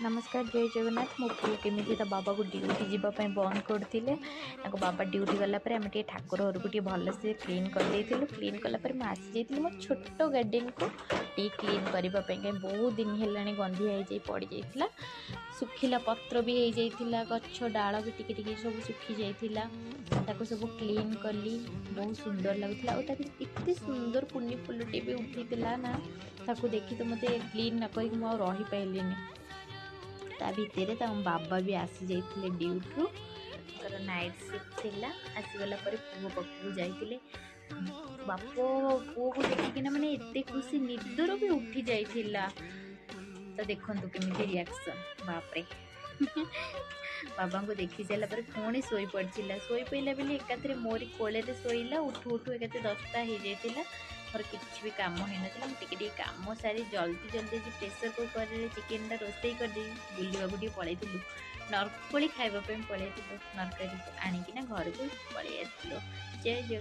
नमस्कार जय जगन्नाथ मो पु केमी बाबा को ड्यूटी जीवाई बंद करते बाबा ड्यूटी गलापर आम ठाकुर घर को भल से क्लीन कर क्लीन कलापर मुझे आसी मो छोट गार्डन को क्लीन करने बहुत दिन है गंधी पड़ जाता सुखिला पत्र भी हो जाता गछ डाल भी टिके सब सुखी जाता सब क्लीन कली बहुत सुंदर लगुला और एत सुंदर कुनी फुलटे भी उठीला ना ताकू देखी तो मत क्लीन न कर रही पारे ता भितर बाबा भी आसी जाइए ड्यूटी तर नाइट शिफ्ट थिला आसीगला पर पुओ पाखु जाइए बाप पुओ को देखिकिना माने एते खुशी निदर भी उठी जाइथिला तो देखंतु केमिति रिएक्शन बाप रे बाबा को देखी सारा पर पुणी शोई पड़िला शोई पड़ा बेले एकाथरे मोरी कोले शोला उठू उठू एक 10टा हो जाता मोर किसी भी कम होना मुझे कम सारी जल्दी जल्दी प्रेसर कुकर चिकेन रोसे कर बुलवाक पलू नरकोली खावाई पलू नरकारी आणिकिना घर को पलि आस जय जगन्नाथ।